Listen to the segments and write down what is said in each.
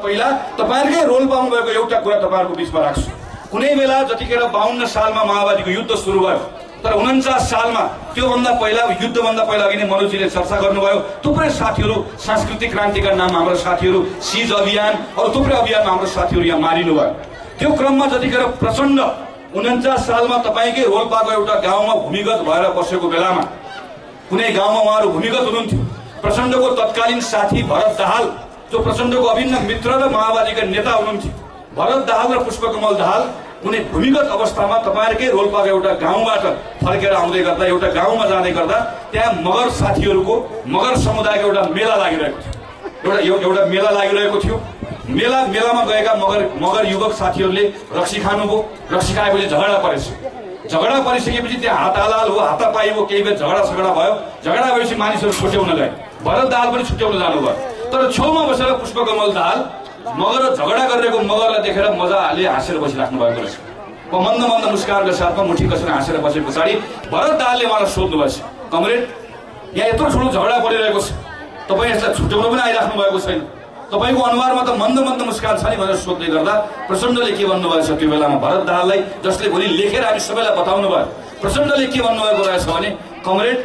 पहिला तपाईहरुकै रोल पाउनु भएको एउटा कुरा तपाईहरुको बीचमा राख्छु। कुनै बेला जतिखेर 52 सालमा माओवादीको युद्ध सुरु भयो, तर 49 सालमा त्यो भन्दा पहिला युद्धभन्दा पहिला अघि नै मनोजीले चर्चा गर्नुभयो। थुप्रै साथीहरु सांस्कृतिक क्रान्तिका नाममा हाम्रो साथीहरु सिज अभियान अरु थुप्रै अभियानमा हाम्रो साथीहरु यहाँ मारिनु भयो। त्यो क्रममा जतिखेर प्रचण्ड 49 सालमा तपाईकै रोल्पाको एउटा गाउँमा भूमिगत भएर बसेको बेलामा कुनै गाउँमा उहाँहरु भूमिगत हुनुहुन्थ्यो। प्रचण्डको तत्कालीन साथी भरत दाहाल जो प्रचण्डको अभिन्न मित्र र माओवादीका नेता हुनुहुन्थ्यो, भरत दाहाल र पुष्पकमल दाहाल कुनै भूमिगत अवस्थामा तपाईहरुकै रोल्पाको एउटा गाउँबाट फर्केर आउँदै गर्दा एउटा गाउँमा जाँदै गर्दा त्यहाँ मगर साथीहरुको मगर समुदायको एउटा मेला लागिरहेको थियो। एउटा मेला लागिरहेको थियो। मेलामा गएका मगर युवक साथीहरुले रक्सी खानुभयो। रक्सी खाएपछि झगडा परेछ। झगडा परिसकेपछि त्यहाँ हातालाल हो, हातापाई हो, केही बेर झगडा भयो। झगडा भएपछि मानिसहरु छुट्याउन गए। भरत दाहाल पनि छुट्याउन जानुभयो। तर छेउमा बसेर पुष्पकमल दाहाल मगर झगडा गरेको मगरलाई देखेर मजाले हाँसेर बसिराख्नु भएको रहेछ। मन्द मन्द मुस्कानका साथमा मुठी कसेर हाँसेर बसे पछाडि भरत दाहालले उहाँलाई सोध्नु भएछ, कमरेड यहाँ यत्रो ठुलो झगडा परिरहेको छ, तपाईँ यसलाई छुट्याउन पनि आइराख्नु भएको छैन, तपाईको अनुहारमा त मन्द मन्द मुस्कान छ नि भनेर सोध्दै गर्दा प्रचण्डले के भन्नुभएछ त्यो बेलामा भरत दाहाललाई, जसले भोलि लेखेर हामी सबैलाई बताउनु भयो। प्रचण्डले के भन्नुभएको रहेछ भने, कमरेड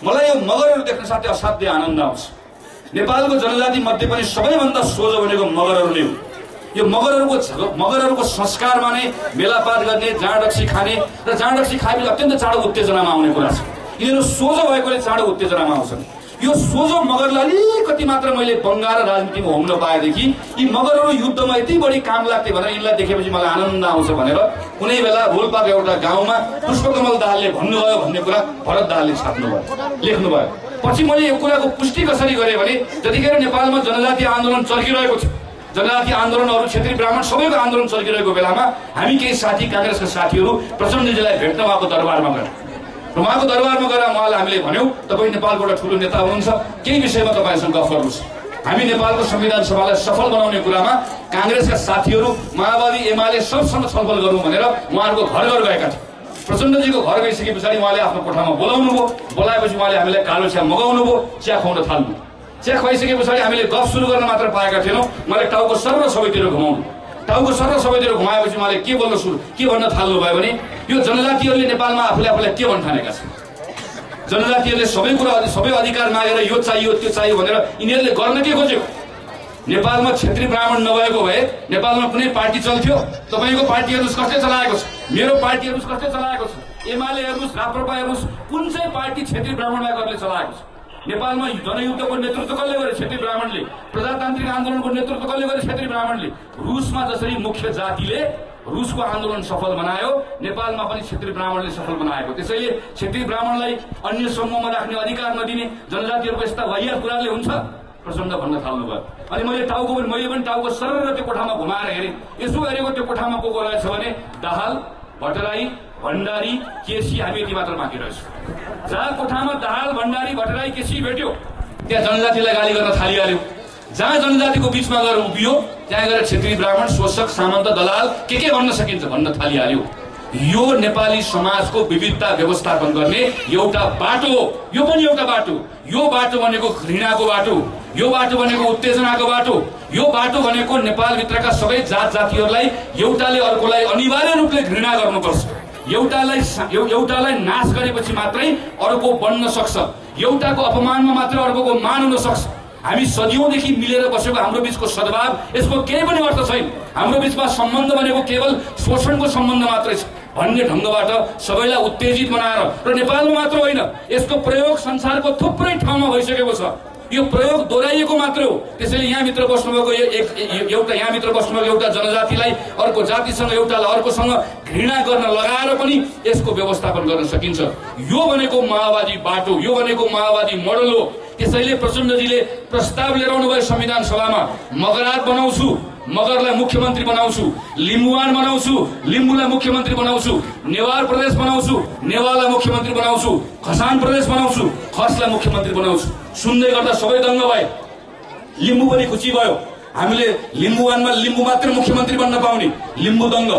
मलाई यो मगरहरू देख्न साथै असाध्य आनन्द आउँछ। नेपालको जनजाति मध्ये पनि सबैभन्दा सोझो भनेको मगरहरू नै हो। यो मगरहरूको संस्कारमा नै मेलापात गर्ने, जाँड रक्सी खाने र जाँड रक्सी खाएपछि अत्यन्त चाँडो उत्तेजनामा आउने कुरा छ। यिनीहरू सोझो भएकोले चाँडो उत्तेजनामा आउँछन्। यो सोझो मगरलाई अलिकति मात्र मैले बङ्गाल र राजनीतिमा हुन पाएदेखि यी मगरहरू युद्धमा यति बढी काम लाग्थे भनेर यिनलाई देखेपछि मलाई आनन्द आउँछ भनेर कुनै बेला रोल्पाको एउटा गाउँमा पुष्पकमल दाहालले भन्नुभयो भन्ने कुरा भरत दाहालले छाप्नुभयो, लेख्नुभयो। पछि मैले यो कुराको पुष्टि कसरी गरेँ भने जतिखेर नेपालमा जनजाति आन्दोलन चर्किरहेको थियो, जनजाति आन्दोलनहरू क्षेत्रीय ब्राह्मण सबैको आन्दोलन चर्किरहेको बेलामा हामी केही साथी कांग्रेसका साथीहरू प्रचण्डजीलाई भेट्न उहाँको दरबारमा गए। उहाँको दरबारमा गएर उहाँलाई हामीले भन्यौं, तपाईँ नेपालको एउटा ठुलो नेता हुनुहुन्छ, केही विषयमा तपाईसँग गफ गर्नुहोस्। हामी नेपालको संविधान सभालाई सफल बनाउने कुरामा कांग्रेसका साथीहरू माओवादी एमाले सबसँग छलफल गरौँ भनेर उहाँहरूको घर घर गएका थिए। प्रचण्डजीको घर गइसके पछाडि उहाँले आफ्नो कोठामा बोलाउनुभयो। बोलाएपछि उहाँले हामीलाई कालो चिया मगाउनु भयो, चिया खुवाउन थाल्नु। चिया खुवाइसके पछाडि हामीले गफ सुरु गर्न मात्र पाएका थिएनौँ। उहाँले टाउको सर्व सबैतिर घुमाउनु। टाउको सर्व सबैतिर घुमाएपछि उहाँले के भन्न थाल्नु भयो भने यो जनजातिहरूले नेपालमा आफूलाई के भन्न ठानेका छन्, जनजातिहरूले सबै अधिकार मागेर यो चाहियो त्यो चाहियो भनेर यिनीहरूले गर्न के खोज्यो। नेपालमा क्षेत्रीय ब्राह्मण नभएको भए नेपालमा कुनै पार्टी चल्थ्यो? तपाईको पार्टी हेर्नुस् कसले चलाएको छ, मेरो पार्टी हेर्नुस् कसले चलाएको छ, एमाले हेर्नुस्, राप्रपा हेर्नुस्, कुन चाहिँ पार्टी क्षेत्रीय ब्राह्मण बाहेकले चलाएको छ? नेपालमा जनयुद्धको नेतृत्व कसले गरे? क्षेत्रीय ब्राह्मणले। प्रजातान्त्रिक आन्दोलनको नेतृत्व कसले गरे? क्षेत्रीय ब्राह्मणले। रुसमा जसरी मुख्य जातिले रुसको आन्दोलन सफल बनायो, नेपालमा पनि क्षेत्रीय ब्राह्मणले सफल बनाएको। त्यसैले क्षेत्रीय ब्राह्मणलाई अन्य समूहमा राख्ने अधिकार नदिने जनजातिहरूको यस्ता वाहियात कुराले हुन्छ प्रचण्ड भन्न थाल्नुभयो। अनि मैले पनि टाउको सरर त्यो कोठामा घुमाएर हेरेँ। यसो हेरेको त्यो कोठामा को रहेछ भने दाहाल, भट्टराई, भण्डारी, केसी, हामी यति मात्र बाँकी रहेछौँ। जहाँ कोठामा दाहाल, भण्डारी, भट्टराई, केसी भेट्यो त्यहाँ जनजातिलाई गाली गर्न थालिहाल्यो। जहाँ जनजातिको बीचमा गएर उभियो त्यहाँ गएर क्षेत्रीय ब्राह्मण, शोषक, सामन्त, दलाल के भन्न सकिन्छ भन्न थालिहाल्यो। यो नेपाली समाजको विविधता व्यवस्थापन गर्ने एउटा बाटो हो। यो पनि एउटा बाटो। यो बाटो भनेको घृणाको बाटो, यो बाटो भनेको उत्तेजनाको बाटो, यो बाटो भनेको नेपालभित्रका सबै जात जातिहरूलाई एउटाले अर्कोलाई अनिवार्य रूपले घृणा गर्नुपर्छ। एउटालाई नाश गरेपछि मात्रै अर्को बन्न सक्छ। एउटाको अपमानमा मात्र अर्कोको मान हुन सक्छ। हामी सदियौंदेखि मिलेर बसेको हाम्रो बीचको सद्भाव, यसको केही पनि अर्थ छैन। हाम्रो बीचमा सम्बन्ध भनेको केवल शोषणको सम्बन्ध मात्रै छ भन्ने ढंगबाट सबैलाई उत्तेजित बनाएर, र नेपालमा मात्र होइन, यसको प्रयोग संसारको थुप्रै ठाउँमा भइसकेको छ। यो प्रयोग दोहोऱ्याइएको मात्र हो। त्यसैले यहाँभित्र बस्नुभएको एउटा जनजातिलाई अर्को जातिसँग, एउटालाई अर्कोसँग घृणा गर्न लगाएर पनि यसको व्यवस्थापन गर्न सकिन्छ। यो भनेको माओवादी बाटो, यो भनेको माओवादी मोडल हो। त्यसैले प्रचण्डजीले प्रस्ताव लिएर आउनुभयो संविधान सभामा, मगरात बनाउँछु, मगरलाई मुख्यमन्त्री बनाउँछु, लिम्बुवान बनाउँछु, लिम्बुलाई मुख्यमन्त्री बनाउँछु, नेवार प्रदेश बनाउँछु, नेवारलाई मुख्यमन्त्री बनाउँछु, खसान प्रदेश बनाउँछु, खसलाई मुख्यमन्त्री बनाउँछु। सुन्दै गर्दा सबै दङ्ग भए। लिम्बु पनि खुसी भयो। हामीले लिम्बुवानमा लिम्बु मात्र मुख्यमन्त्री बन्न पाउने, लिम्बु दङ्ग।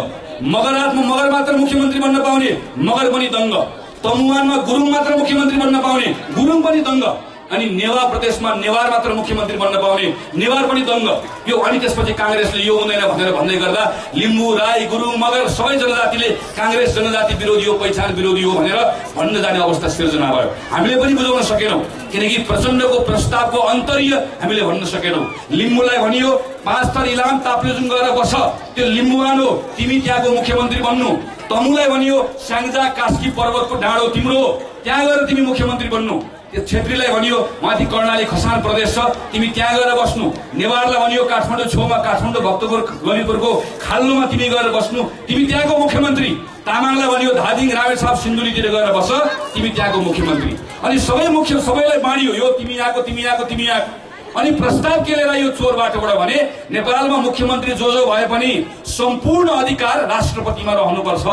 मगरातमा मगर मात्र मुख्यमन्त्री बन्न पाउने, मगर पनि दङ्ग। तमुवानमा गुरुङ मात्र मुख्यमन्त्री बन्न पाउने, गुरुङ पनि दङ्ग। अनि नेवार प्रदेशमा नेवार मात्र मुख्यमन्त्री बन्न पाउने, नेवार पनि दङ्ग यो। अनि त्यसपछि कांग्रेसले यो हुँदैन भनेर भन्दै गर्दा लिम्बू, राई, गुरुङ, मगर सबै जनजातिले कांग्रेस जनजाति विरोधी हो, पहिचान विरोधी हो भनेर भन्न जाने अवस्था सिर्जना भयो। हामीले पनि बुझाउन सकेनौं किनकि प्रचण्डको प्रस्तावको अन्तर्य हामीले भन्न सकेनौं। लिम्बूलाई भनियो 5 थर इलाम ताप्लेजुङ गएर बस, त्यो लिम्बुवान हो, तिमी त्यहाँको मुख्यमन्त्री बन्नु। तमुलाई भनियो स्याङ्जा कास्की पर्वतको डाँडो तिम्रो, त्यहाँ गएर तिमी मुख्यमन्त्री बन्नु। छेत्रीलाई भनियो माथि कर्णाली खसान प्रदेश छ, तिमी त्यहाँ गएर बस्नु। नेवारलाई भनियो काठमाडौँ छेउमा काठमाडौँ भक्तपुर गणितपुरको खाल्लोमा तिमी गएर बस्नु, तिमी त्यहाँको मुख्यमन्त्री। तामाङलाई भनियो धादिङ, रामेछाप, सिन्धुलीतिर गएर बस, तिमी त्यहाँको मुख्यमन्त्री। अनि सबैलाई बाँडियो यो तिमी यहाँको, तिमी यहाँको, तिमी यहाँको। अनि प्रस्ताव के लिएर यो चोर बाटोबाट भने नेपालमा मुख्यमन्त्री जो भए पनि सम्पूर्ण अधिकार राष्ट्रपतिमा रहनुपर्छ।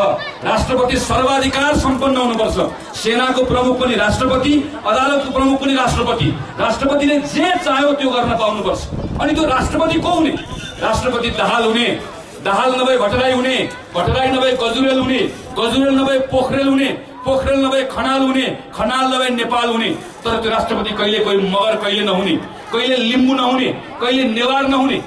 राष्ट्रपति सर्वाधिकार सम्पन्न हुनुपर्छ। सेनाको प्रमुख पनि राष्ट्रपति, अदालतको प्रमुख पनि राष्ट्रपति। राष्ट्रपतिले जे चाह्यो त्यो गर्न पाउनुपर्छ। अनि त्यो राष्ट्रपति को हुने? राष्ट्रपति दाहाल हुने, दाहाल नभए भट्टराई हुने, भट्टराई नभए गजुरेल हुने, गजुरेल नभए पोखरेल हुने, पोखरेल नभए खनाल हुने, खनाल नभए नेपाल हुने। तर त्यो राष्ट्रपति कहिले कोही मगर कहिले नहुने, कहिले लिम्बू नहुने, कहिले नेवार नहुने।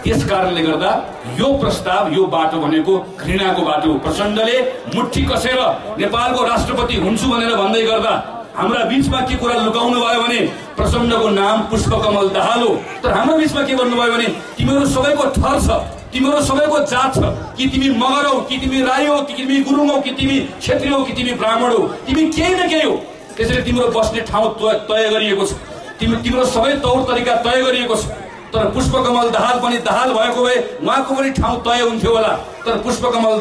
यस कारणले गर्दा यो प्रस्ताव, यो बाटो भनेको घृणाको बाटो। प्रचण्डले मुट्ठी कसेर नेपालको राष्ट्रपति हुन्छु भनेर भन्दै गर्दा हाम्रा बीचमा के कुरा लुकाउनु भयो भने प्रचण्डको नाम पुष्पकमल दाहाल हो। तर हाम्रो बीचमा के भन्नुभयो भने तिमीहरू सबैको थर छ, तिमीहरू सबैको जात छ, कि तिमी मगर हौ, कि तिमी राई हो, कि तिमी गुरुङ हौ, कि तिमी क्षेत्री हौ, कि तिमी ब्राह्मण हौ, तिमी केही न केही हो। त्यसैले तिम्रो बस्ने ठाउँ तय गरिएको छ, तिम्रो सबै तौर तरिका तय गरिएको छ। तर पुष्पकमल दाहाल पनि दाहाल भएको भए उहाँको पनि ठाउँ तय हुन्थ्यो होला। तर पुष्पकमल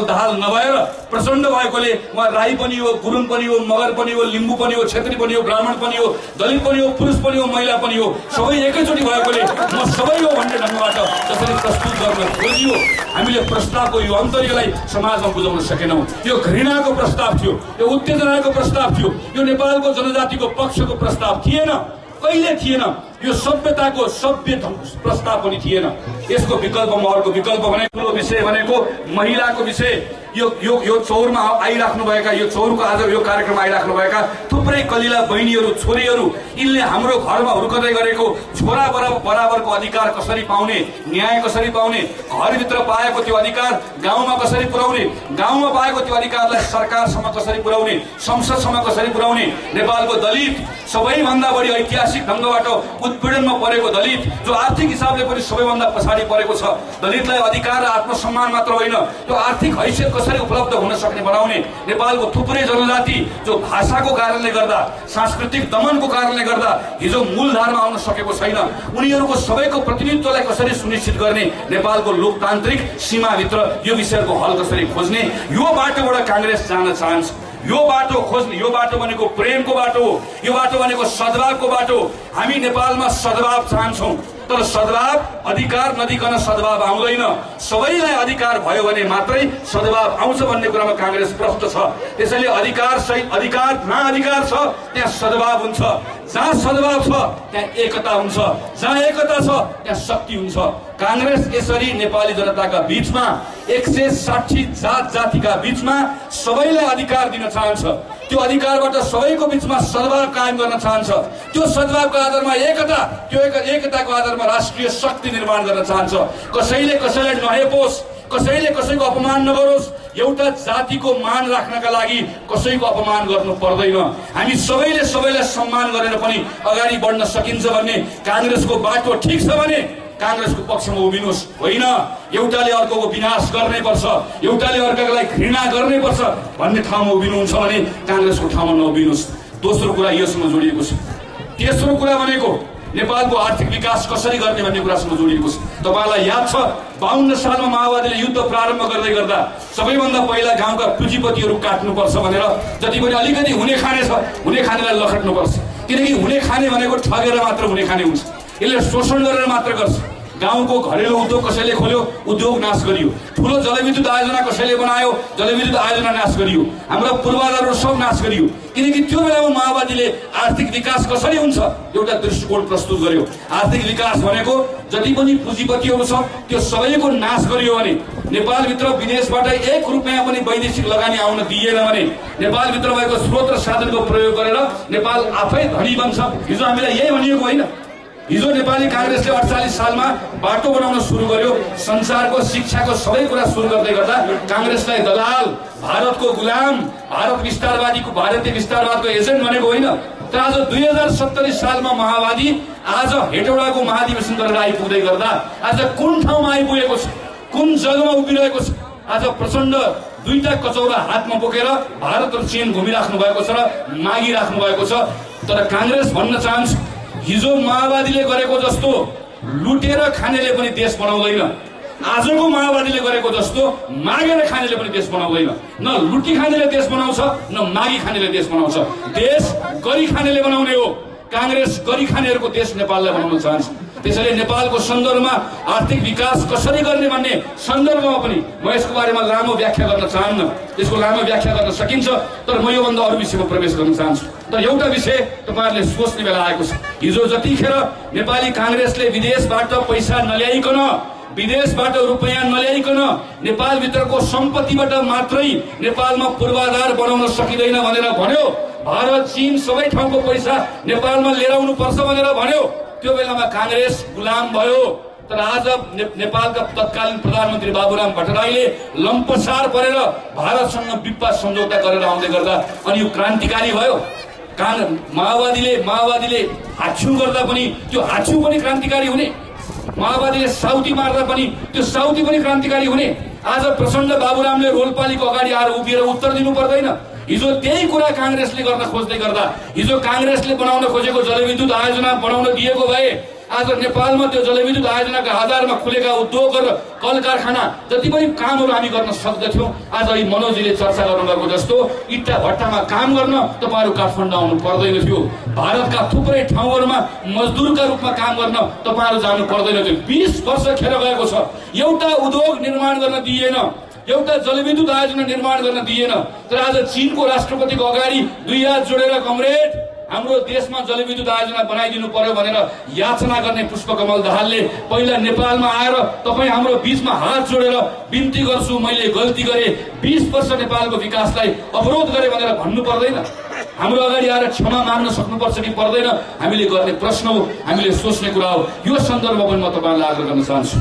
दाहाल नभएर प्रचण्ड भएकोले उहाँ राई पनि हो, गुरुङ पनि हो, मगर पनि हो, लिम्बू पनि हो, क्षेत्री पनि हो, ब्राह्मण पनि हो, दलित पनि हो, पुरुष पनि हो, महिला पनि हो, सबै एकैचोटि भएकोले म सबै हो भन्ने ढङ्गबाट जसरी प्रस्तुत गर्न खोजियो हामीले प्रस्तावको यो अन्तर्यलाई समाजमा बुझाउन सकेनौं। यो घृणाको प्रस्ताव थियो, यो उत्तेजनाको प्रस्ताव थियो, यो नेपालको जनजातिको पक्षको प्रस्ताव थिएन, कहिले थिएन। यो सभ्यताको सभ्य प्रस्ताव पनि थिएन। यसको विकल्पमा अर्को विकल्प भनेको विषय भनेको महिलाको विषय। यो चौरमा आइराख्नुभएका, यो चौरको आज यो कार्यक्रममा आइराख्नुभएका थुप्रै कलिला बहिनीहरू, छोरीहरू, यिनले हाम्रो घरमा हुर्कदै गरेको छोरा बराबरको अधिकार कसरी पाउने, न्याय कसरी पाउने, घरभित्र पाएको त्यो अधिकार गाउँमा कसरी पुर्याउने, गाउँमा पाएको त्यो अधिकारलाई सरकारसम्म कसरी पुर्याउने, संसदसम्म कसरी पुर्याउने। नेपालको दलित सबैभन्दा बढी ऐतिहासिक ढङ्गबाट उत्पीडनमा परेको दलित, जो आर्थिक हिसाबले पनि सबैभन्दा पछाडि परेको छ, दलितलाई अधिकार र आत्मसम्मान मात्र होइन, त्यो आर्थिक हैसियत कसरी उपलब्ध हुन सक्ने बनाउने। नेपालको थुप्रै जनजाति जो भाषाको कारणले गर्दा, सांस्कृतिक दमनको कारणले गर्दा हिजो मूलधारमा आउन सकेको छैन, उनीहरूको सबैको प्रतिनिधित्वलाई कसरी सुनिश्चित गर्ने, नेपालको लोकतान्त्रिक सीमाभित्र यो विषयको हल कसरी खोज्ने, यो बाटोबाट कांग्रेस जान चाहन्छ। यो बाटो खोज्ने, यो बाटो भनेको प्रेमको बाटो हो, यो बाटो भनेको सद्भावको बाटो। हामी नेपालमा सद्भाव चाहन्छौं, तर सद्भाव अधिकार नदिकन सद्भाव आउँदैन। सबैलाई अधिकार भयो भने मात्रै सद्भाव आउँछ भन्ने कुरामा कांग्रेस प्रष्ट छ। त्यसैले अधिकार सहित अधिकार जहाँ अधिकार छ त्यहाँ सद्भाव हुन्छ, जहाँ सद्भाव छ त्यहाँ एकता हुन्छ, जहाँ एकता छ त्यहाँ शक्ति हुन्छ। कांग्रेस यसरी नेपाली जनताका बीचमा 160 जात जातिका बीचमा सबैलाई अधिकार दिन चाहन्छ। त्यो अधिकारबाट सबैको बीचमा सद्भाव कायम गर्न चाहन्छ। त्यो सद्भावको आधारमा एकता, त्यो एकताको आधारमा राष्ट्रिय शक्ति निर्माण गर्न चाहन्छ। कसैले कसैलाई नहेपोस्, कसैले कसैको अपमान नगरोस्। एउटा जातिको मान राख्नका लागि कसैको अपमान गर्नु पर्दैन। हामी सबैले सबैलाई सम्मान गरेर पनि अगाडि बढ्न सकिन्छ भन्ने कांग्रेसको बाटो ठीक छ भने कांग्रेसको पक्षमा उभिनुहोस्। होइन एउटाले अर्कोको विनाश गर्नै पर्छ, एउटाले अर्कालाई घृणा गर्नै पर्छ भन्ने ठाउँमा उभिनुहुन्छ भने कांग्रेसको ठाउँमा नउभिनुहोस्। दोस्रो कुरा योसँग जोडिएको छ। तेस्रो कुरा भनेको नेपालको आर्थिक विकास कसरी गर्ने भन्ने कुरासँग जोडिएको छ। तपाईलाई याद छ 52 सालमा माओवादीले युद्ध प्रारम्भ गर्दै गर्दा सबैभन्दा पहिला गाउँका पुँजीपतिहरू काट्नुपर्छ भनेर जति पनि अलिकति हुने खाने छ हुने खानेलाई लखट्नुपर्छ। किनकि हुने खाने भनेको ठगेर मात्र हुने खाने हुन्छ, यसले शोषण गरेर मात्र गर्छ। गाउँको घरेलु उद्योग कसैले खोल्यो, उद्योग नाश गरियो। ठुलो जलविद्युत आयोजना कसैले बनायो, जलविद्युत आयोजना नाश गरियो। हाम्रा पूर्वाधारहरू सब नाश गरियो। किनकि त्यो बेलामा माओवादीले आर्थिक विकास कसरी हुन्छ एउटा दृष्टिकोण प्रस्तुत गर्यो। आर्थिक विकास भनेको जति पनि पुँजीपतिहरू छ त्यो सबैको नाश गरियो भने नेपालभित्र विदेशबाट 1 रुपैयाँ पनि वैदेशिक लगानी आउन दिएन भने नेपालभित्र भएको स्रोत र साधनको प्रयोग गरेर नेपाल आफै धनी बन्छ। हिजो हामीलाई यही भनिएको होइन। हिजो नेपाली कांग्रेसले 48 सालमा बाटो बनाउन सुरु गर्यो, संसारको शिक्षाको सबै कुरा सुरु गर्दै गर्दा कांग्रेसलाई दलाल, भारतको गुलाम, भारतीय विस्तारवादको एजेन्ट भनेको होइन। तर आज 2070 सालमा माओवादी आज हेटौडाको महाधिवेशन गरेर आइपुग्दै गर्दा आज कुन ठाउँमा आइपुगेको छ, कुन जग्गामा उभिरहेको छ। आज प्रचण्ड 2टा कचौरा हातमा बोकेर भारत र चीन घुमिराख्नु भएको छ र मागिराख्नु भएको छ। तर कांग्रेस भन्न चाहन्छ, हिजो माओवादीले गरेको जस्तो लुटेर खानेले पनि देश बनाउँदैन, आजको माओवादीले गरेको जस्तो मागेर खानेले पनि देश बनाउँदैन। न लुटी खानेले देश बनाउँछ, न मागी खानेले देश बनाउँछ। देश गरी खानेले बनाउने हो। कांग्रेस गरी खानेहरूको देश नेपाललाई बनाउन चाहन्छ। त्यसैले नेपालको सन्दर्भमा आर्थिक विकास कसरी गर्ने भन्ने सन्दर्भमा पनि म यसको बारेमा लामो व्याख्या गर्न चाहन्न। यसको लामो व्याख्या गर्न सकिन्छ, तर म योभन्दा अरू विषयमा प्रवेश गर्न चाहन्छु। तर एउटा विषय तपाईहरुले सोच्ने बेला आएको छ। हिजो जतिखेर नेपाली कांग्रेसले विदेशबाट पैसा नल्याइकन, विदेशबाट रुपैयाँ नल्याइकन नेपालभित्रको सम्पत्तिबाट मात्रै नेपालमा पूर्वाधार बनाउन सकिँदैन भनेर भन्यो, भारत चीन सबै ठाउँको पैसा नेपालमा लिएर आउनु पर्छ भनेर भन्यो, त्यो बेलामा कांग्रेस गुलाम भयो। तर आज नेपालका तत्कालीन प्रधानमन्त्री बाबुराम भट्टराईले लम्पसार परेर भारतसँग विवाद सम्झौता गरेर आउँदै गर्दा अनि यो क्रान्तिकारी भयो। माओवादीले हाच्छ्यु गर्दा पनि त्यो हाच्छ्यु पनि क्रान्तिकारी हुने, माओवादीले साउथी मार्दा पनि त्यो साउथी पनि क्रान्तिकारी हुने। आज प्रचण्ड बाबुरामले रोल्पालीको अगाडि आएर उभिएर उत्तर दिनु पर्दैन। हिजो त्यही कुरा कांग्रेसले गर्न खोज्दै गर्दा, हिजो कांग्रेसले बनाउन खोजेको जलविद्युत आयोजना बनाउन दिएको भए आज नेपालमा त्यो जलविद्युत आयोजनाका आधारमा खुलेका उद्योग र कल कारखाना जति पनि कामहरू हामी गर्न सक्दथ्यौं। आज यी मनोजीले चर्चा गर्नुभएको जस्तो इट्टा भट्टामा काम गर्न तपाईहरु काठमाडौँ आउनु पर्दैन थियो। भारतका थुप्रै ठाउँहरूमा मजदुरका रूपमा काम गर्न तपाईहरु जानु पर्दैन थियो। 20 वर्ष खेर गएको छ, एउटा उद्योग निर्माण गर्न दिएन, एउटा जलविद्युत आयोजना निर्माण गर्न दिएन। तर आज चीनको राष्ट्रपतिको अगाडि 2 हात जोडेर कमरेड हाम्रो देशमा जलविद्युत आयोजना बनाइदिनु पर्यो भनेर याचना गर्ने पुष्पकमल दाहालले पहिला नेपालमा आएर तपाई हाम्रो बीचमा हात जोडेर बिन्ती गर्छु, मैले गल्ती गरे, 20 वर्ष नेपालको विकासलाई अवरोध गरे भनेर भन्नु पर्दैन? हाम्रो अगाडि आएर क्षमा माग्न सक्नुपर्छ कि पर्दैन? हामीले गर्ने प्रश्न हो, हामीले सोच्ने कुरा हो। यो सन्दर्भमा पनि म तपाईलाई आग्रह गर्न चाहन्छु।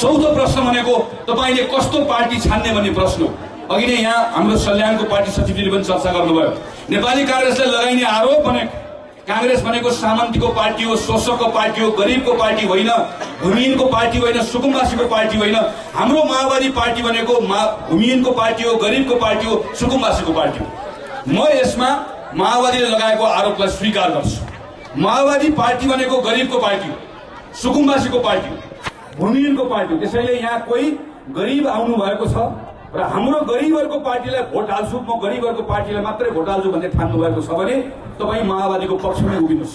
चौथो प्रश्न भनेको तपाईले कस्तो पार्टी छान्ने भन्ने प्रश्न हो। अघि नै यहाँ हाम्रो सल्यानको पार्टी सचिवले पनि चर्चा गर्नुभयो। नेपाली कांग्रेसले लगाइने आरोप भनेको कांग्रेस भनेको सामन्तीको पार्टी हो, शोषकको पार्टी हो, गरिबको पार्टी होइन, भूमिहीनको पार्टी होइन, सुकुम्बासीको पार्टी होइन। हाम्रो माओवादी पार्टी भनेको भूमिहीनको पार्टी हो, गरिबको पार्टी हो, सुकुम्बासीको पार्टी हो। म यसमा माओवादीले लगाएको आरोपलाई स्वीकार गर्छु। माओवादी पार्टी भनेको गरिबको पार्टी हो, सुकुम्बासीको पार्टी हो, भूमिहीनको पार्टी हो। त्यसैले यहाँ कोही गरिब आउनु भएको छ र हाम्रो गरिबहरूको पार्टीलाई भोट हाल्छु, म गरिबहरूको पार्टीलाई मात्रै भोट हाल्छु भन्ने ठान्नु भएको छ भने तपाई माओवादीको पक्षमै उभिनुस्।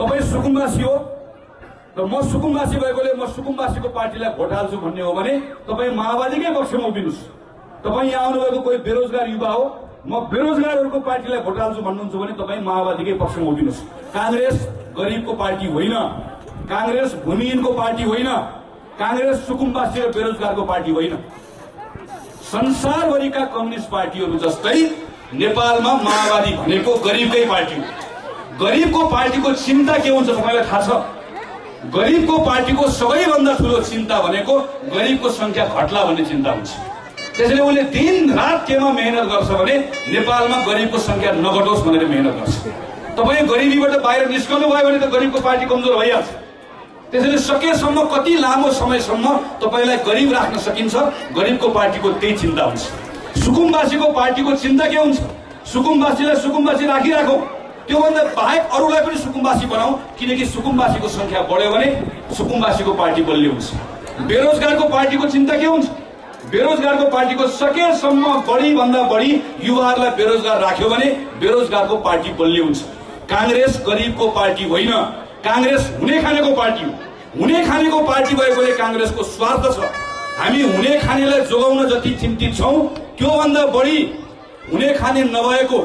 तपाई सुकुम्बासी हो र म सुकुम्बासी भएकोले म सुकुम्बासीको पार्टीलाई भोट हाल्छु भन्ने हो भने तपाई माओवादीकै पक्षमा उभिनुस्। तपाई यहाँ आउनुभएको कोही बेरोजगार युवा हो, म बेरोजगारहरूको पार्टीलाई भोट हाल्छु भन्नुहुन्छ भने तपाई माओवादीकै पक्षमा उभिनुस्। कांग्रेस गरिबको पार्टी होइन, कांग्रेस भूमिहीनको पार्टी होइन, कांग्रेस सुकुम्बासी र बेरोजगारको पार्टी होइन। संसारभरिका कम्युनिस्ट पार्टीहरू जस्तै नेपालमा माओवादी भनेको गरिबकै पार्टी हो। गरिबको पार्टीको चिन्ता के हुन्छ तपाईलाई थाहा छ? गरिबको पार्टीको सबैभन्दा ठूलो चिन्ता भनेको गरिबको संख्या घट्ला भन्ने चिन्ता हुन्छ। त्यसैले उले दिन रात केमा मेहनत गर्छ भने नेपालमा गरिबको संख्या नघटोस् भनेर मेहनत गर्छ। तपाई गरिबीबाट बाहिर निस्कनु भयो भने त गरिबको पार्टी कमजोर भइहाल्छ। त्यसैले सकेसम्म कति लामो समयसम्म तपाईलाई गरिब राख्न सकिन्छ, गरिबको पार्टीको त्यही चिन्ता हुन्छ। सुकुम्बासीको पार्टीको चिन्ता के हुन्छ? सुकुम्बासीलाई सुकुम्बासी राखिराखौ, त्योभन्दा बाहेक अरूलाई पनि सुकुम्बासी बनाऊ, किनकि सुकुम्बासीको संख्या बढ्यो भने सुकुम्बासीको पार्टी बलियो हुन्छ। बेरोजगारको पार्टीको चिन्ता के हुन्छ? बेरोजगारको पार्टीको सकेसम्म बढीभन्दा बढी युवाहरूलाई बेरोजगार राख्यो भने बेरोजगारको पार्टी बलियो हुन्छ। कांग्रेस गरिबको पार्टी होइन, कांग्रेस हुने खानेको पार्टी हो। हुने खानेको पार्टी भएकोले कांग्रेसको स्वार्थ छ। हामी हुने खानेलाई जोगाउन जति चिन्तित छौं त्योभन्दा बढी हुने खाने नभएको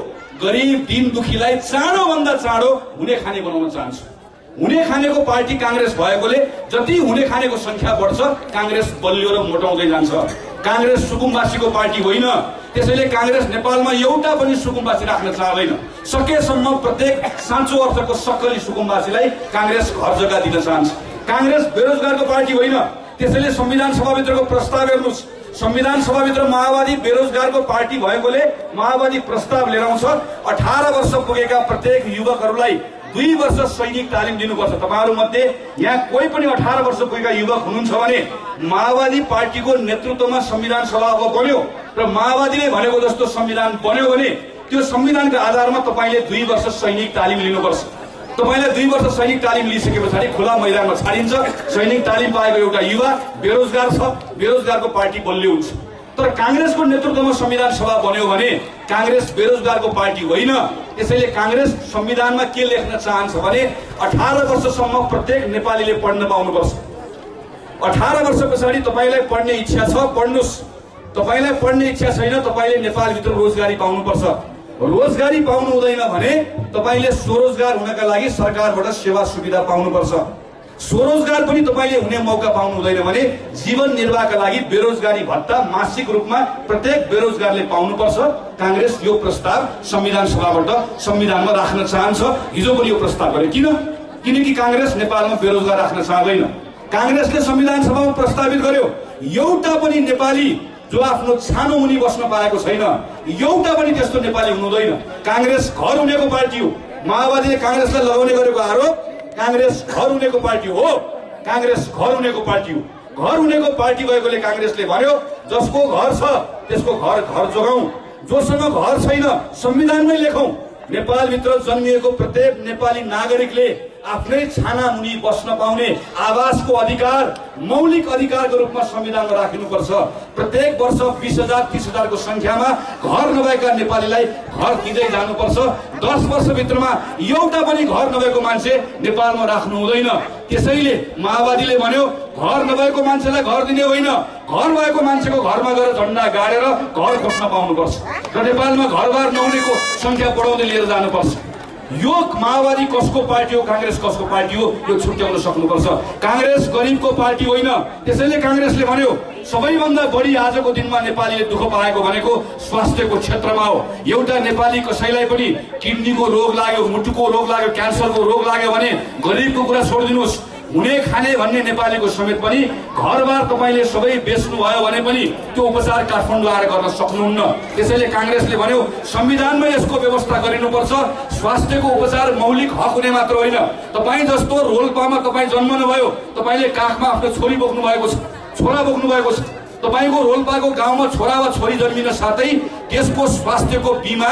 गरिब दिन दुखीलाई चाँडोभन्दा चाँडो हुने खाने बनाउन चाहन्छु। हुने खानेको पार्टी कांग्रेस भएकोले जति हुने खानेको संख्या बढ्छ कांग्रेस बलियो र मोटाउँदै जान्छ। कांग्रेस सुकुम्बासीको पार्टी होइन, त्यसैले कांग्रेस नेपालमा एउटा पनि सुकुम्बासी राख्न चाहदैन। सकेसम्म प्रत्येक साँचो अर्थको सक्कली सुकुम्बासीलाई कांग्रेस घर जग्गा दिन चाहन्छ। कांग्रेस बेरोजगारको पार्टी होइन, त्यसैले संविधान सभाभित्रको प्रस्ताव हेर्नुस्। संविधान सभाभित्र माओवादी बेरोजगारको पार्टी भएकोले माओवादी प्रस्ताव लिएर आउँछ 18 वर्ष पुगेका प्रत्येक युवकहरूलाई 2 वर्ष सैनिक तालिम दिनुपर्छ। तपाईहरु मध्ये यहाँ कोही पनि 18 वर्ष पुगेका युवक हुनुहुन्छ भने माओवादी पार्टीको नेतृत्वमा संविधान सभा अब बन्यो र माओवादीले भनेको जस्तो संविधान बन्यो भने त्यो संविधानका आधारमा तपाईले 2 वर्ष सैनिक तालिम लिनुपर्छ। तपाईलाई 2 वर्ष सैनिक तालिम लिइसके पछाडि खुला मैदानमा छाडिन्छ। सैनिक तालिम पाएको एउटा युवा बेरोजगार छ, बेरोजगारको पार्टी बलियो हुन्छ। तर कांग्रेसको नेतृत्वमा संविधान सभा बन्यो भने कांग्रेस बेरोजगारको पार्टी होइन। त्यसैले कांग्रेस संविधानमा के लेख्न चाहन्छ भने 18 वर्षसम्म प्रत्येक नेपालीले पढ्न पाउनुपर्छ। 18 वर्ष पछाडि तपाईलाई पढ्ने इच्छा छ पढ्नुस्, तपाईलाई पढ्ने इच्छा छैन तपाईले नेपालभित्र रोजगारी पाउनुपर्छ। रोजगारी पाउनु हुँदैन भने तपाईले स्वरोजगार हुनका लागि सरकारबाट सेवा सुविधा पाउनुपर्छ। स्वरोजगार पनि तपाईले हुने मौका पाउनु हुँदैन भने जीवन निर्वाहका लागि बेरोजगारी भत्ता मासिक रूपमा प्रत्येक बेरोजगारले पाउनुपर्छ। कांग्रेस यो प्रस्ताव संविधान सभाबाट संविधानमा राख्न चाहन्छ। हिजो पनि यो प्रस्ताव गरे। किनकि कांग्रेस नेपालमा बेरोजगार राख्न चाहदैन। कांग्रेसले संविधान सभामा प्रस्तावित गर्यो एउटा पनि नेपाली जो आफ्नो छानो मुनि बस्न पाएको छैन, एउटा पनि त्यस्तो नेपाली हुनुहुँदैन। कांग्रेस घर हुनेको पार्टी हो। माओवादीले कांग्रेसलाई लगाउने गरेको आरोप कांग्रेस घर हुनेको पार्टी हो। कांग्रेस घर हुनेको पार्टी हो। घर हुनेको पार्टी भएकोले कांग्रेसले भन्यो जसको घर छ त्यसको घर घर जोगाऊ, जोसँग घर छैन संविधानमै लेखौं। नेपालभित्र जन्मिएको प्रत्येक नेपाली नागरिकले आफ्नै छाना मुनि बस्न पाउने आवासको अधिकार मौलिक अधिकारको रूपमा संविधानमा राखिनुपर्छ। प्रत्येक वर्ष 20,000 30,000 को संख्यामा घर नभएका नेपालीलाई घर दिँदै जानुपर्छ। 10 वर्षभित्रमा एउटा पनि घर नभएको मान्छे नेपालमा राख्नु हुँदैन। त्यसैले माओवादीले भन्यो घर नभएको मान्छेलाई घर दिने होइन, घर भएको मान्छेको घरमा गएर झण्डा गाडेर घर खोज्न पाउनुपर्छ र नेपालमा घरबार नहुनेको संख्या बढाउँदै लिएर जानुपर्छ। यो माओवादी कसको पार्टी हो, कांग्रेस कसको पार्टी हो, यो छुट्याउन सक्नुपर्छ। कांग्रेस गरिबको पार्टी होइन। त्यसैले कांग्रेसले भन्यो सबैभन्दा बढी आजको दिनमा नेपालीले दुःख पाएको भनेको स्वास्थ्यको क्षेत्रमा हो। एउटा नेपाली कसैलाई पनि किडनीको रोग लाग्यो, मुटुको रोग लाग्यो, क्यान्सरको रोग लाग्यो भने गरिबको कुरा छोडिदिनुस्, हुने खाने भन्ने नेपालीको समेत पनि घरबार तपाईले सबै बेच्नु भयो भने पनि त्यो उपचार काठमाडौँ आएर गर्न सक्नुहुन्न। त्यसैले कांग्रेसले भन्यो संविधानमा यसको व्यवस्था गरिनुपर्छ। स्वास्थ्यको उपचार मौलिक हक हुने मात्र होइन। तपाई जस्तो रोल्पामा तपाई जन्मनु भयो, तपाईले काखमा आफ्नो छोरी बोक्नु भएको छ, छोरा बोक्नु भएको छ। तपाईको रोल्पाको गाउँमा छोरा वा छोरी जन्मिन साथै त्यसको स्वास्थ्यको बीमा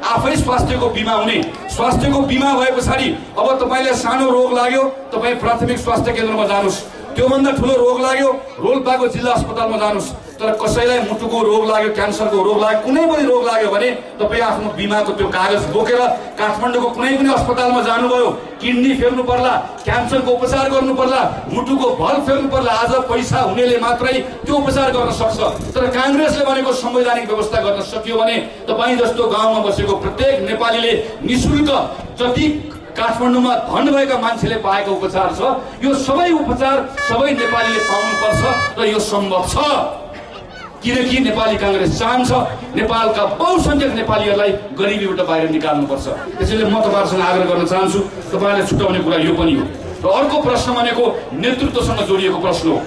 आफै स्वास्थ्यको बीमा हुने। स्वास्थ्यको बीमा भए पछाडि अब तपाईलाई सानो रोग लाग्यो तपाई प्राथमिक स्वास्थ्य केन्द्रमा जानुस्, त्योभन्दा ठूलो रोग लाग्यो रोल्पाको जिल्ला अस्पतालमा जानुस्। तर कसैलाई मुटुको रोग लाग्यो, क्यान्सरको रोग लाग्यो, कुनै पनि रोग लाग्यो भने तपाई आफ्नो बीमाको त्यो कागज बोकेर काठमाडौँको कुनै पनि अस्पतालमा जानुभयो, किडनी फेर्नु पर्ला, क्यान्सरको उपचार गर्नु पर्ला, मुटुको भल फेर्नु पर्ला, आज पैसा हुनेले मात्रै त्यो उपचार गर्न सक्छ। तर कांग्रेसले भनेको संवैधानिक व्यवस्था गर्न सकियो भने तपाई जस्तो गाउँमा बसेको प्रत्येक नेपालीले निशुल्क जति काठमाडौँमा धन भएका मान्छेले पाएको उपचार छ यो सबै उपचार सबै नेपालीले पाउनुपर्छ र यो सम्भव छ। किनकि नेपाली कांग्रेस चाहन्छ नेपालका बहुसंख्यक नेपालीहरूलाई गरिबीबाट बाहिर निकाल्नुपर्छ। त्यसैले म तपाईहरुसँग आग्रह गर्न चाहन्छु तपाईहरुले छुटाउने कुरा यो पनि हो। र अर्को प्रश्न भनेको नेतृत्वसँग जोडिएको प्रश्न हो।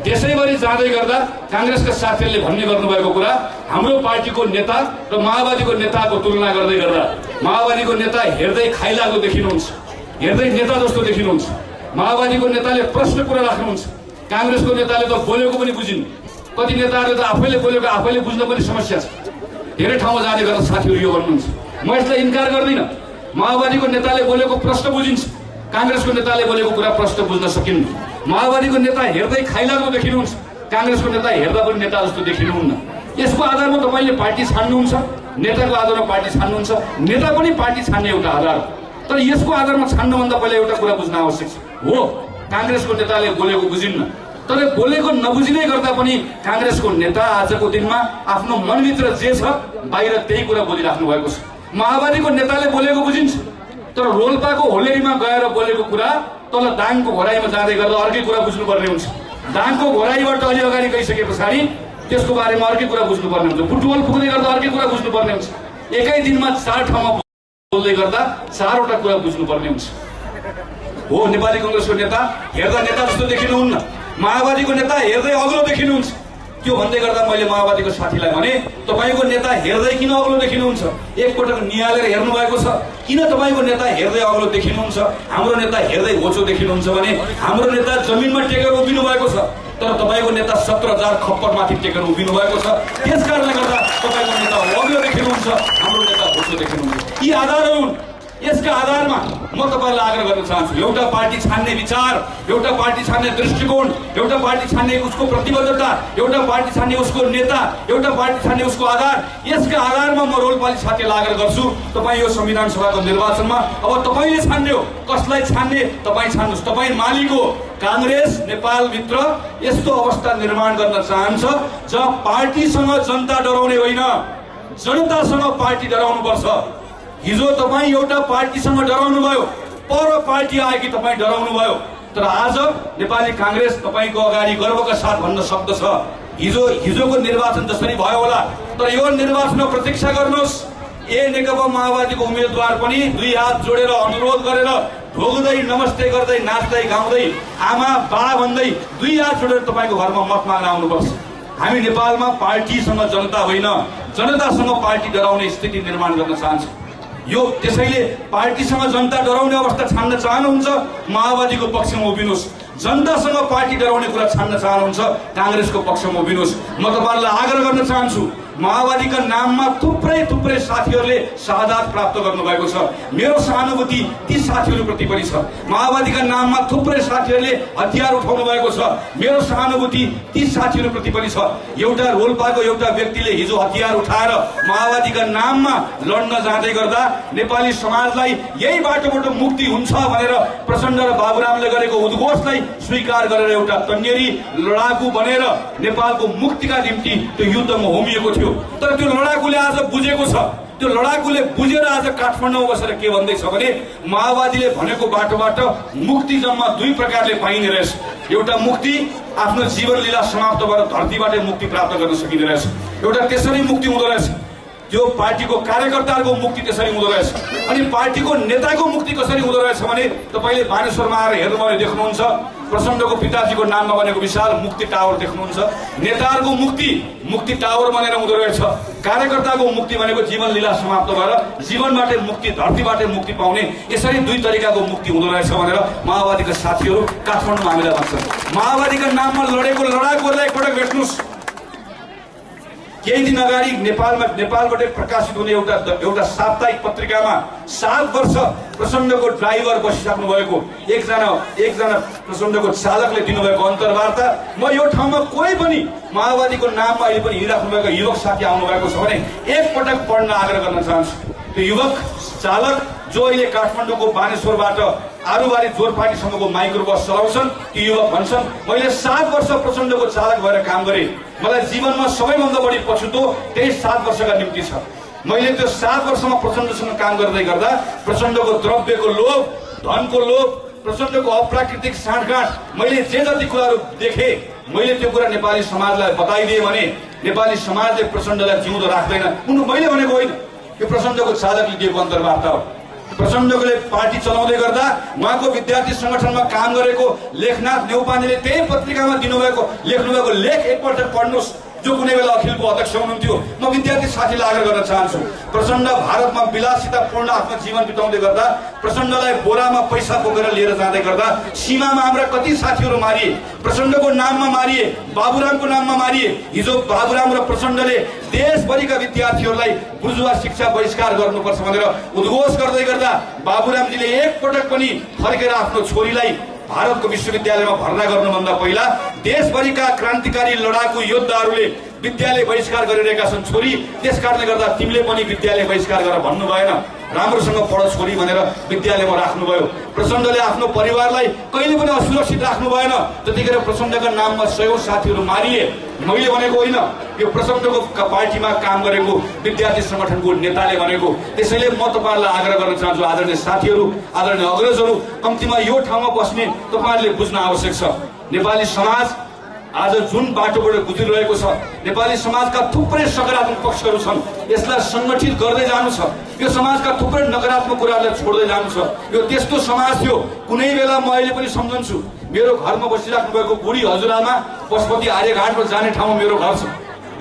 देशैभरि जाँदै गर्दा कांग्रेसका साथीहरूले भन्ने गर्नुभएको कुरा हाम्रो पार्टीको नेता र माओवादीको नेताको तुलना गर्दै गर्दा माओवादीको नेता हेर्दै खाइलाग्दो देखिनुहुन्छ, हेर्दै नेता जस्तो देखिनुहुन्छ। माओवादीको नेताले प्रश्न कुरा राख्नुहुन्छ, कांग्रेसको नेताले त बोलेको पनि बुझिन्। कति नेताहरूले त आफैले बोलेको आफैले बुझ्न पनि समस्या छ। धेरै ठाउँमा जाँदै गर्दा साथीहरू यो गर्नुहुन्छ। म यसलाई इन्कार गर्दिन। माओवादीको नेताले बोलेको प्रश्न बुझिन्छ, कांग्रेसको नेताले बोलेको कुरा प्रश्न बुझ्न सकिन्न। माओवादीको नेता हेर्दै खाइलाग्दो देखिनुहुन्छ, कांग्रेसको नेता हेर्दा पनि नेता जस्तो देखिनुहुन्न। यसको आधारमा तपाईले पार्टी छान्नुहुन्छ, नेताको आधारमा पार्टी छान्नुहुन्छ। नेता पनि पार्टी छान्ने एउटा आधार, तर यसको आधारमा छान्नुभन्दा पहिला एउटा कुरा बुझ्न आवश्यक हो। कांग्रेसको नेताले बोलेको बुझिन्न, तर बोलेको नबुझिँदै गर्दा पनि कांग्रेसको नेता आजको दिनमा आफ्नो मनभित्र जे छ बाहिर त्यही कुरा बोलिराख्नु भएको छ। माओवादीको नेताले बोलेको बुझिन्छ, तर रोल्पाको होलेरीमा गएर बोलेको कुरा तल दाङको घोराइमा जाँदै गर्दा अर्कै कुरा बुझ्नुपर्ने हुन्छ। दाङको घोराइबाट अलि अगाडि गइसके पछाडि त्यसको बारेमा अर्कै कुरा बुझ्नुपर्ने हुन्छ। बुटवल पुग्दै गर्दा अर्कै कुरा बुझ्नुपर्ने हुन्छ। एकै दिनमा 4 ठाउँमा बोल्दै गर्दा 4वटा कुरा बुझ्नुपर्ने हुन्छ। हो, नेपाली कांग्रेसको नेता हेर्दा नेता जस्तो देखिनुहुन्न, माओवादीको नेता हेर्दै अग्लो देखिनुहुन्छ। त्यो भन्दै गर्दा मैले माओवादीको साथीलाई भने तपाईको नेता हेर्दै किन अग्लो देखिनुहुन्छ? एकपटक निहालेर हेर्नु भएको छ? किन तपाईको नेता हेर्दै अग्लो देखिनुहुन्छ? हाम्रो नेता हेर्दै होचो देखिनुहुन्छ भने हाम्रो नेता जमिनमा टेकेर उभिनु भएको छ, तर तपाईको नेता 17,000 खप्पर माथि टेकेर उभिनु भएको छ। त्यसकारणले गर्दा तपाईको नेता अग्लो देखिनुहुन्छ, हाम्रो नेता होचो देखिनुहुन्छ। यी आधारहरू हुन्। यसका आधारमा म तपाईलाई आग्रह गर्न चाहन्छु, एउटा पार्टी छान्ने विचार, एउटा पार्टी छान्ने दृष्टिकोण, एउटा पार्टी छान्ने उसको प्रतिबद्धता, एउटा पार्टी छान्ने उसको नेता, एउटा पार्टी छान्ने उसको आधार, यसका आधारमा म रोलपाली साथीलाई आग्रह गर्छु, तपाईँ यो संविधान सभाको निर्वाचनमा अब तपाईले छान्ने हो। कसलाई छान्ने? तपाईँ छान्नुहोस्। तपाईँ मालिक हो। कांग्रेस नेपालभित्र यस्तो अवस्था निर्माण गर्न चाहन्छ जहाँ पार्टीसँग जनता डराउने होइन, जनतासँग पार्टी डराउनुपर्छ। हिजो तपाईँ एउटा पार्टीसँग डराउनु भयो, पर पार्टी आएकी तपाईँ डराउनु भयो, तर आज नेपाली कांग्रेस तपाईको अगाडि गर्वका साथ भन्न सक्दछ हिजोको निर्वाचन जसरी भयो होला, तर यो निर्वाचनमा प्रतीक्षा गर्नुहोस्। नेकपा माओवादीको उम्मेदवार पनि 2 हात जोडेर अनुरोध गरेर ढोग्दै नमस्ते गर्दै नाच्दै गाउँदै आमा बा भन्दै 2 हात जोडेर तपाईको घरमा मत माग्न आउनुपर्छ। हामी नेपालमा पार्टीसँग जनता होइन, जनतासँग पार्टी डराउने स्थिति निर्माण गर्न चाहन्छौँ। यो त्यसैले पार्टीसँग जनता डराउने अवस्था छान्न चाहनुहुन्छ, माओवादीको पक्षमा उभिनुहोस्। जनतासँग पार्टी डराउने कुरा छान्न चाहनुहुन्छ, कांग्रेसको पक्षमा उभिनुहोस्। म तपाईहरुलाई आग्रह गर्न चाहन्छु, माओवादीका नाममा थुप्रै साथीहरूले शहादत प्राप्त गर्नुभएको छ। मेरो सहानुभूति ती साथीहरूप्रति पनि छ। माओवादीका नाममा थुप्रै साथीहरूले हतियार उठाउनु भएको छ। मेरो सहानुभूति ती साथीहरूप्रति पनि छ। एउटा रोल्पाको एउटा व्यक्तिले हिजो हतियार उठाएर माओवादीका नाममा लड्न जाँदै गर्दा नेपाली समाजलाई यही बाटोबाट मुक्ति हुन्छ भनेर प्रचण्ड र बाबुरामले गरेको उद्घोषलाई स्वीकार गरेर एउटा तन्नेरी लडाकु बनेर नेपालको मुक्तिका निम्ति त्यो युद्धमा होमिएको थियो। तर त्यो लडाकुले आज बुझेको छ, त्यो लडाकुले बुझेर आज काठमाडौँमा बसेर के भन्दैछ भने माओवादीले भनेको बाटोबाट मुक्ति जम्मा 2 प्रकारले पाइने रहेछ। एउटा मुक्ति आफ्नो जीवन लीला समाप्त भएर धरतीबाटै मुक्ति प्राप्त गर्न सकिने रहेछ। एउटा त्यसरी मुक्ति हुँदो रहेछ, त्यो पार्टीको कार्यकर्ताहरूको मुक्ति त्यसरी हुँदो रहेछ। अनि पार्टीको नेताको मुक्ति कसरी हुँदो रहेछ भने तपाईले बानेश्वरमा आएर हेर्नुभयो देख्नुहुन्छ, प्रचण्डको पिताजीको नाममा बनेको विशाल मुक्ति टावर देख्नुहुन्छ। नेताहरूको मुक्ति टावर बनेर हुँदो रहेछ। कार्यकर्ताको मुक्ति भनेको जीवन लीला समाप्त भएर जीवनबाटै मुक्ति, धरतीबाटै मुक्ति पाउने, यसरी 2 तरिकाको मुक्ति हुँदो रहेछ भनेर माओवादीका साथीहरू काठमाडौँमा हामीलाई भन्छन्। माओवादीका नाममा लडेको लडाकुहरूलाई एकपटक भेट्नुहोस्। केही दिन अगाडि नेपालबाट प्रकाशित हुने एउटा साप्ताहिक पत्रिकामा 7 वर्ष प्रचण्डको ड्राइभर बसिसक्नु भएको एकजना प्रचण्डको चालकले दिनुभएको अन्तर्वार्ता, म यो ठाउँमा कोही पनि माओवादीको नाममा अहिले पनि हिँडिराख्नु भएको युवक साथी आउनु भएको छ भने एकपटक पढ्न आग्रह गर्न चाहन्छु। त्यो युवक चालक जो अहिले काठमाडौँको बानेश्वरबाट आरुबारी जोरपाटीसम्मको माइक्रो बस चलाउँछन्, ती युवक भन्छन्, मैले 7 वर्ष प्रचण्डको चालक भएर काम गरेँ। मलाई जीवनमा सबैभन्दा बढी पछुतो त्यही 7 वर्षका निम्ति छ। मैले त्यो 7 वर्षमा प्रचण्डसँग काम गर्दै गर्दा प्रचण्डको द्रव्यको लोभ, धनको लोभ, प्रचण्डको अप्राकृतिक साँठगाँठ, मैले जे जति कुराहरू देखेँ, मैले त्यो कुरा नेपाली समाजलाई बताइदिएँ भने नेपाली समाजले प्रचण्डलाई जिउँदो राख्दैन। मैले भनेको होइन, यो प्रचण्डको चालकले दिएको अन्तर्वार्ता हो। प्रचण्डले पार्टी चलाउँदै गर्दा उहाँको विद्यार्थी संगठनमा काम गरेको लेखनाथ नेउपानेले त्यही पत्रिकामा लेख्नुभएको लेख एकपल्ट पढ्नुहोस्, जो कुनै बेला अखिलको अध्यक्ष हुनुहुन्थ्यो। म विद्यार्थी साथीलाई आग्रह गर्न चाहन्छु, प्रचण्ड भारतमा विलासितापूर्ण आफ्नो जीवन बिताउँदै गर्दा, प्रचण्डलाई बोरामा पैसा बोकेर लिएर जाँदै गर्दा सीमामा हाम्रा कति साथीहरू मारिए, प्रचण्डको नाममा मारिए, बाबुरामको नाममा मारिए। हिजो बाबुराम र प्रचण्डले देशभरिका विद्यार्थीहरूलाई बुर्जुवा शिक्षा बहिष्कार गर्नुपर्छ भनेर उद्घोष गर्दै गर्दा बाबुरामजीले एकपटक पनि फर्केर आफ्नो छोरीलाई भारतको विश्वविद्यालयमा भर्ना गर्नुभन्दा पहिला देशभरिका क्रान्तिकारी लडाकु योद्धाहरूले विद्यालय बहिष्कार गरिरहेका छन् छोरी, त्यसकारणले गर्दा तिमीले पनि विद्यालय बहिष्कार गरेर भन्नु भएन। राम्रोसँग पढ छोरी भनेर विद्यालयमा राख्नुभयो। प्रचण्डले आफ्नो परिवारलाई कहिले पनि असुरक्षित राख्नु भएन। त्यतिखेर प्रचण्डका नाममा 100औं साथीहरू मारिए। मैले भनेको होइन, यो प्रचण्डको पार्टीमा काम गरेको विद्यार्थी संगठनको नेताले भनेको। त्यसैले म तपाईहरुलाई आग्रह गर्न चाहन्छु, आदरणीय साथीहरू, आदरणीय अग्रजहरू, कम्तीमा यो ठाउँमा बस्ने तपाईहरुले बुझ्न आवश्यक छ, नेपाली समाज आज जुन बाटोबाट गुज्रिरहेको छ, नेपाली समाजका थुप्रै सकारात्मक पक्षहरू छन्। यसलाई संगठित गर्दै जानु छ। यो समाजका थुप्रै नकारात्मक कुराहरूलाई छोड्दै जानु छ। यो त्यस्तो समाज थियो। कुनै बेला म अहिले पनि सम्झन्छु, मेरो घरमा बसिराख्नु भएको बुढी हजुरआमा पशुपति आर्यघाटमा जाने ठाउँमा मेरो घर छ।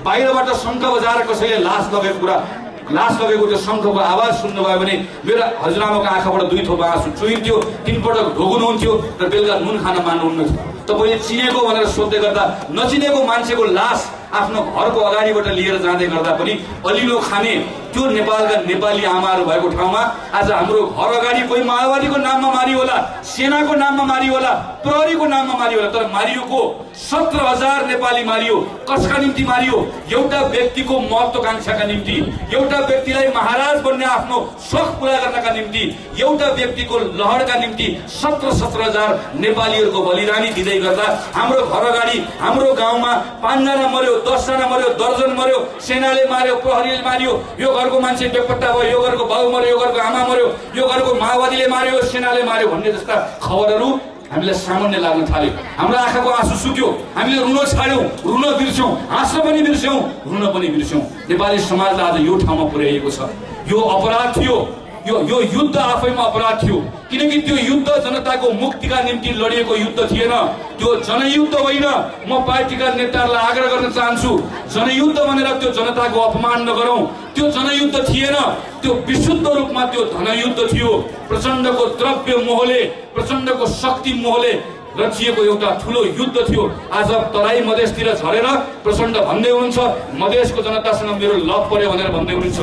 बाहिरबाट शङ्ख बजाएर कसैले लास लगेको त्यो शङ्खको आवाज सुन्नुभयो भने मेरो हजुरआमाको आँखाबाट 2 थोपा आँसु चुहिन्थ्यो। 3 पटक ढोग्नुहुन्थ्यो र बेलुका नुन खान मान्नुहुन्न थियो। तपाईले चिनेको भनेर सोध्दै गर्दा नचिनेको मान्छेको लास आफ्नो घरको अगाडिबाट लिएर जाँदै गर्दा पनि अलिलो खाने त्यो नेपालका नेपाली आमाहरू भएको ठाउँमा आज हाम्रो घर अगाडि कोही माओवादीको नाममा मारियो होला, सेनाको नाममा मारियो होला, प्रहरीको नाममा मारियो होला, तर मारियोको 17,000 नेपाली मारियो। कसका निम्ति मारियो? एउटा व्यक्तिको महत्वाकांक्षाका निम्ति, एउटा व्यक्तिलाई महाराज बन्ने आफ्नो शोख पूरा गर्नका निम्ति, एउटा व्यक्तिको लहरका निम्ति 17,000 नेपालीहरूको बलिदानी दिँदै गर्दा हाम्रो घर अगाडि हाम्रो गाउँमा 5 जना मर्यो, 10 जना मर्यो, दर्जन मर्यो, सेनाले मार्यो, प्रहरीले मार्यो, यो घरको मान्छे बेपत्ता भयो, यो घरको बाउ मर्यो, यो घरको आमा मर्यो, यो घरको माओवादीले मार्यो, सेनाले मार्यो भन्ने जस्ता खबरहरू हामीलाई सामान्य लाग्न थाल्यो। हाम्रो आँखाको आँसु सुक्यो। हामीले रुन छाड्यौं, रुन बिर्स्यौं, हाँस्न पनि बिर्स्यौं, रुन पनि बिर्स्यौं। नेपाली समाजलाई आज यो ठाउँमा पुर्याइएको छ। यो अपराध थियो। यो युद्ध आफैमा अपराध थियो, किनकि त्यो युद्ध जनताको मुक्तिका निम्ति लडिएको युद्ध थिएन। त्यो जनयुद्ध होइन। म पार्टीका नेताहरूलाई आग्रह गर्न चाहन्छु, जनयुद्ध भनेर त्यो जनताको अपमान नगरौं। त्यो जनयुद्ध थिएन, त्यो विशुद्ध रूपमा त्यो धनयुद्ध थियो। प्रचण्डको द्रव्य मोहले, प्रचण्डको शक्ति मोहले रचिएको एउटा ठूलो युद्ध थियो। आज तराई मधेसतिर झरेर प्रचण्ड भन्दै हुनुहुन्छ मधेसको जनतासँग मेरो लभ पर्यो भनेर भन्दै हुनुहुन्छ।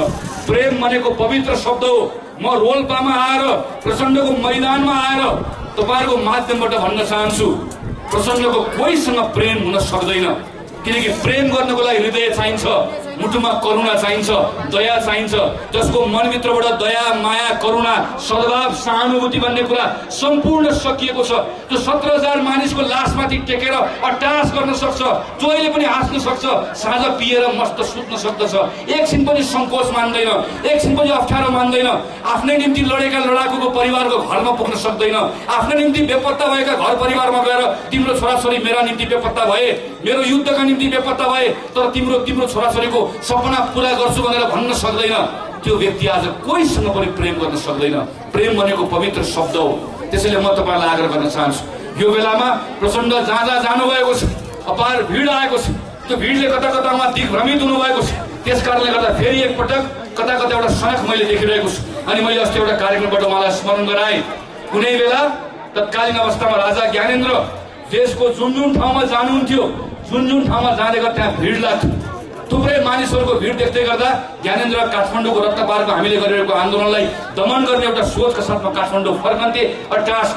प्रेम भनेको पवित्र शब्द हो। म रोल्पामा आएर, प्रचण्डको मैदानमा आएर तपाईहरुको माध्यमबाट भन्न चाहन्छु, प्रचण्डको कोहीसँग प्रेम हुन सक्दैन। किनकि प्रेम गर्नको लागि हृदय चाहिन्छ, मुटुमा करुणा चाहिन्छ, दया चाहिन्छ। जसको मनभित्रबाट दया, माया, करुणा, सद्भाव, सहानुभूति भन्ने कुरा सम्पूर्ण सकिएको छ। त्यो 17,000 मानिसको लासमाथि टेकेर अट्टास गर्न सक्छ, जोइले पनि हाँस्न सक्छ, साँझ पिएर मस्त सुत्न सक्दछ। एकछिन पनि संकोच मान्दैन, एकछिन पनि अप्ठ्यारो मान्दैन। आफ्नै निम्ति लडेका लडाकुको परिवारको घरमा पुग्न सक्दैन। आफ्नै निम्ति बेपत्ता भएका घर परिवारमा गएर तिम्रो छोराछोरी मेरा निम्ति बेपत्ता भए, मेरो युद्धका निम्ति बेपत्ता भए, तर तिम्रो छोराछोरीको सपना पूरा गर्छु भनेर भन्न सक्दैन। त्यो व्यक्ति आज कोहीसँग पनि प्रेम गर्न सक्दैन। प्रेम भनेको पवित्र शब्द हो। त्यसैले म तपाईलाई आग्रह गर्न चाहन्छु, यो बेलामा प्रचण्ड जहाँ जानुभएको छ, अपार भिड आएको छ। त्यो भिडले कता उहाँ दिग्भ्रमित हुनुभएको छ। त्यसकारणले गर्दा फेरि एकपटक कता एउटा सडक मैले देखिरहेको छु। अनि मैले अस्ति एउटा कार्यक्रमबाट उहाँलाई स्मरण गराएँ। कुनै बेला तत्कालीन अवस्थामा राजा ज्ञानेन्द्र देशको जुन ठाउँमा जानुहुन्थ्यो, जुन ठाउँमा जाँदै गर्दा त्यहाँ भिड लाग्थ्यो। थुप्रै मानिसहरूको भिड देख्दै गर्दा ज्ञानेन्द्र काठमाडौँको रत्नपारको हामीले गरिरहेको आन्दोलनलाई दमन गर्ने एउटा सोचका साथमा काठमाडौँ फर्कन्थे, अट्टास